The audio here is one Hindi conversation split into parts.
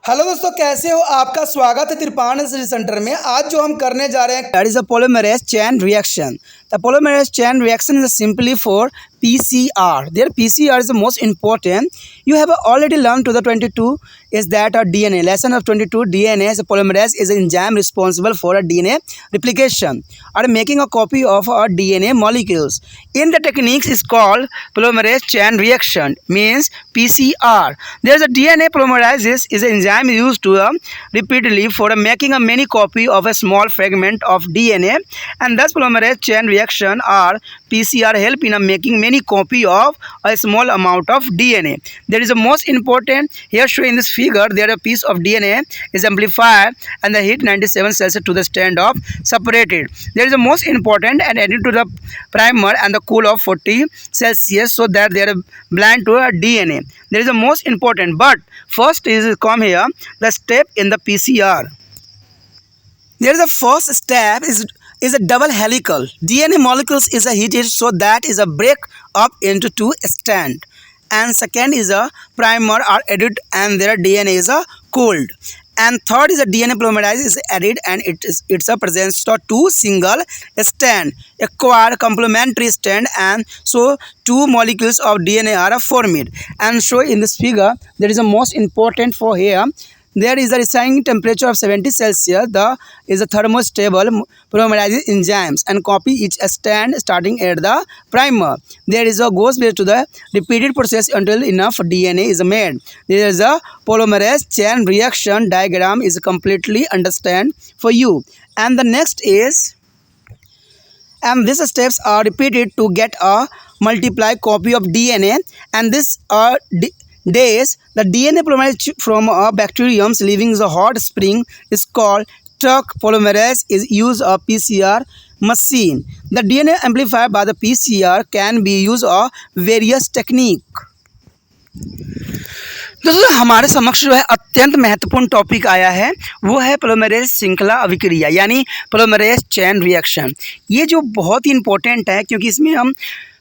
हेलो दोस्तों, कैसे हो? आपका स्वागत है त्रिपाण रिसर्च सेंटर में। आज जो हम करने जा रहे हैं that is a polymerase chain reaction. The polymerase chain reaction is simply for PCR. Their PCR is the most important. You have already learned to the 22 is that a DNA lesson of 22 DNA is a polymerase is an enzyme responsible for a DNA replication or making a copy of a DNA molecules. In the techniques is called polymerase chain reaction, means PCR. There is a DNA polymerase is an enzyme used to repeatedly for making a many copy of a small fragment of DNA, and thus polymerase chain reaction or PCR help in making many copy of a small amount of DNA. There is a most important here shown in this figure. There a piece of DNA is amplified and the heat 97 Celsius to the stand of separated. There is a most important and added to the primer and the cool of 40 Celsius so that they are blind to a DNA. There is a most important, but first is come here the step in the PCR. There is a first step is a double helical. DNA molecules is a heated so that is a break up into two strands, and second is a primer are added and their DNA is a cooled, and third is a DNA polymerase is added and it's a presence to two single strand acquire complementary strand, and so two molecules of DNA are formed. And so in this figure there is a most important for here. There is a residing temperature of 70 Celsius. The is a thermostable polymerase enzymes and copy each strand starting at the primer. There is a goes to the repeated process until enough DNA is made. There is a polymerase chain reaction diagram is completely understand for you. And the next is, and these steps are repeated to get a multiply copy of DNA, and this are days the DNA polymerase from a bacterium leaving the hot spring is called Tuck polymerase is used a PCR machine. The DNA amplified by the PCR can be used a various technique. दोस्तों हमारे समक्ष जो है अत्यंत महत्वपूर्ण टॉपिक आया है, वो है पोलीमरेज श्रृंखला अभिक्रिया यानी पोलीमरेज चेन रिएक्शन। ये जो बहुत ही इंपॉर्टेंट है क्योंकि इसमें हम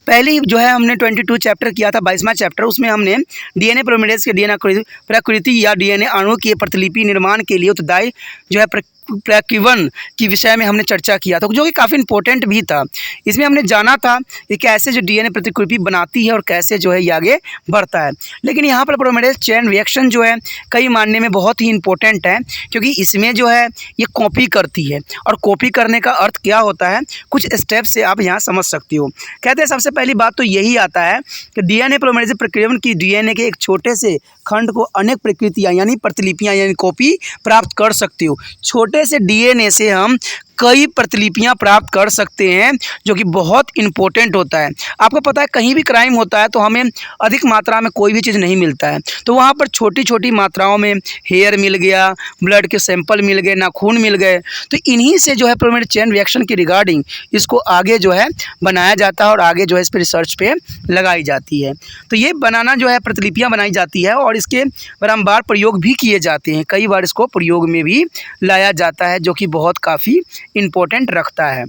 पहले जो है हमने 22 चैप्टर किया था, 22वां चैप्टर, उसमें हमने डीएनए पोलीमरेज के डीएनए प्रकृति या डीएनए अणु के प्रतिलिपि निर्माण के लिए उत्तरदायी जो है प्रक्रिवन की विषय में हमने चर्चा किया था, जो कि काफ़ी इंपॉर्टेंट भी था। इसमें हमने जाना था कि कैसे जो डीएनए प्रतिलिपि बनाती है और कैसे जो है ये आगे बढ़ता है। लेकिन यहाँ पर पोलीमरेज चेन रिएक्शन जो है कई मानने में बहुत ही इंपॉर्टेंट है क्योंकि इसमें जो है ये कॉपी करती है, और कॉपी करने का अर्थ क्या होता है कुछ स्टेप से आप यहाँ समझ सकते हो। कहते हैं सबसे पहली बात तो यही आता है कि डीएनए पोलीमरेज प्रक्रिया की डीएनए के एक छोटे से खंड को अनेक प्रकृतियाँ यानी प्रतिलिपियाँ यानी कॉपी प्राप्त कर सकते हो। छोटे से डीएनए से हम कई प्रतिलिपियां प्राप्त कर सकते हैं, जो कि बहुत इंपॉर्टेंट होता है। आपको पता है कहीं भी क्राइम होता है तो हमें अधिक मात्रा में कोई भी चीज़ नहीं मिलता है, तो वहाँ पर छोटी छोटी मात्राओं में हेयर मिल गया, ब्लड के सैंपल मिल गए, नाखून मिल गए, तो इन्हीं से जो है पोलीमरेज चेन रिएक्शन के रिगार्डिंग इसको आगे जो है बनाया जाता है और आगे जो है इस पर रिसर्च पे लगाई जाती है। तो ये बनाना जो है प्रतिलिपियाँ बनाई जाती है और इसके बारंबार प्रयोग भी किए जाते हैं, कई बार इसको प्रयोग में भी लाया जाता है, जो कि बहुत काफ़ी इम्पोर्टेंट रखता है।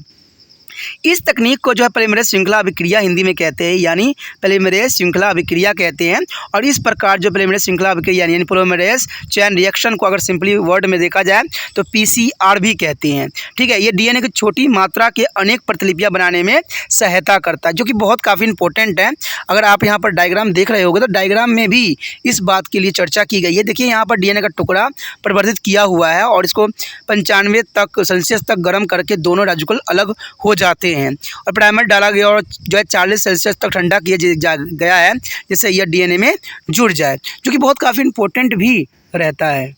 इस तकनीक को जो है पोलीमरेज श्रृंखला अभिक्रिया हिंदी में कहते हैं, यानी पोलीमरेज श्रृंखला अभिक्रिया कहते हैं। और इस प्रकार जो पोलीमरेज श्रृंखला अभिक्रिया यानी पोलीमरेज चेन रिएक्शन को अगर सिंपली वर्ड में देखा जाए तो पीसीआर भी कहते हैं। ठीक है, ये डीएनए की छोटी मात्रा के अनेक प्रतिलिपियां बनाने में सहायता करता है, जो कि बहुत काफ़ी इंपॉर्टेंट है। अगर आप यहाँ पर डायग्राम देख रहे होगे तो डायग्राम में भी इस बात के लिए चर्चा की गई है। देखिए यहाँ पर डीएनए का टुकड़ा परिवर्तित किया हुआ है और इसको 95 तक सेल्सियस तक गर्म करके दोनों रेडिकल अलग हो जाते हैं और प्राइमर डाला गया और जो है 40 सेल्सियस तक ठंडा किया गया है जिससे यह डीएनए में जुड़ जाए, जो कि बहुत काफ़ी इंपॉर्टेंट भी रहता है।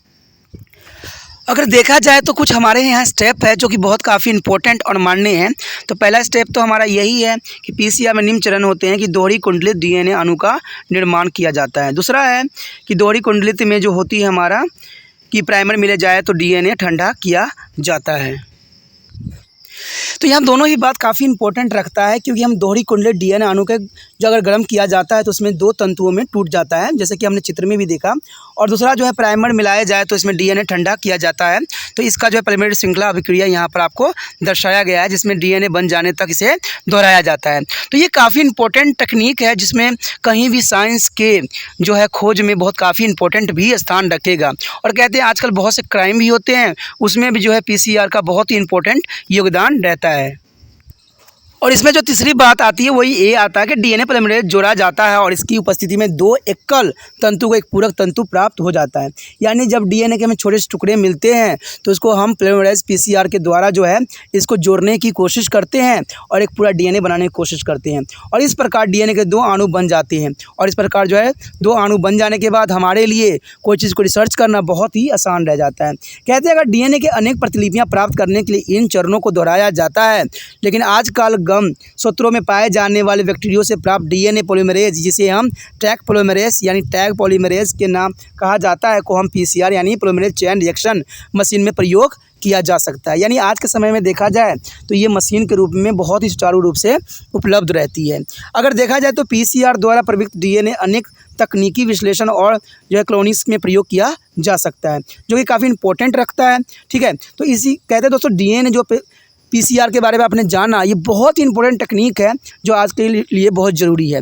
अगर देखा जाए तो कुछ हमारे यहाँ स्टेप है जो कि बहुत काफ़ी इंपॉर्टेंट और मान्य हैं। तो पहला स्टेप तो हमारा यही है कि पीसीआर में निम्न चरण होते हैं कि दोहरी कुंडलित डीएनए अणु का निर्माण किया जाता है। दूसरा है कि दोहरी कुंडलित में जो होती है हमारा कि प्राइमर मिले जाए तो डीएनए ठंडा किया जाता है। तो यहाँ दोनों ही बात काफ़ी इंपॉर्टेंट रखता है, क्योंकि हम दोहरी कुंडलित डीएनए अणु के जो अगर गर्म किया जाता है तो उसमें 2 तंतुओं में टूट जाता है, जैसे कि हमने चित्र में भी देखा। और दूसरा जो है प्राइमर मिलाया जाए तो इसमें डीएनए ठंडा किया जाता है। तो इसका जो है पॉलीमरेज श्रृंखला अभिक्रिया यहाँ पर आपको दर्शाया गया है, जिसमें डीएनए बन जाने तक इसे दोहराया जाता है। तो ये काफ़ी इंपॉर्टेंट तकनीक है, जिसमें कहीं भी साइंस के जो है खोज में बहुत काफ़ी इंपॉर्टेंट भी स्थान रखेगा। और कहते हैं आजकल बहुत से क्राइम भी होते हैं, उसमें भी जो है पीसीआर का बहुत ही इंपॉर्टेंट योगदान रहता है। और इसमें जो तीसरी बात आती है वही ये आता है कि डीएनए पॉलीमरेज जोड़ा जाता है और इसकी उपस्थिति में 2 एकल तंतु को एक पूरक तंतु प्राप्त हो जाता है। यानी जब डीएनए के हमें छोटे से टुकड़े मिलते हैं तो इसको हम पॉलीमरेज पीसीआर के द्वारा जो है इसको जोड़ने की कोशिश करते हैं और एक पूरा डीएनए बनाने की कोशिश करते हैं। और इस प्रकार डीएनए के 2 अणु बन जाते हैं। और इस प्रकार जो है 2 अणु बन जाने के बाद हमारे लिए कोई चीज़ को रिसर्च करना बहुत ही आसान रह जाता है। कहते हैं अगर डीएनए के अनेक प्रतिलिपियाँ प्राप्त करने के लिए इन चरणों को दोहराया जाता है, लेकिन आजकल सूत्रों में पाए जाने वाले बैक्टीरिया से प्राप्त डीएनए पॉलीमरेज, जिसे हम टैग पॉलीमरेज यानी टैग पॉलीमरेज के नाम कहा जाता है, को हम पीसीआर यानी पॉलीमरेज चेन रिएक्शन मशीन में प्रयोग किया जा सकता है। यानी आज के समय में देखा जाए तो ये मशीन के रूप में बहुत ही सुचारू रूप से उपलब्ध रहती है। अगर देखा जाए तो पीसीआर द्वारा प्रयुक्त डीएनए अनेक तकनीकी विश्लेषण और जो है क्लोनिक्स में प्रयोग किया जा सकता है, जो कि काफ़ी इंपॉर्टेंट रखता है। ठीक है, तो इसी कहते हैं दोस्तों डीएनए जो पीसीआर के बारे में आपने जाना, ये बहुत ही इंपॉर्टेंट टेक्निक है जो आज के लिए बहुत ज़रूरी है।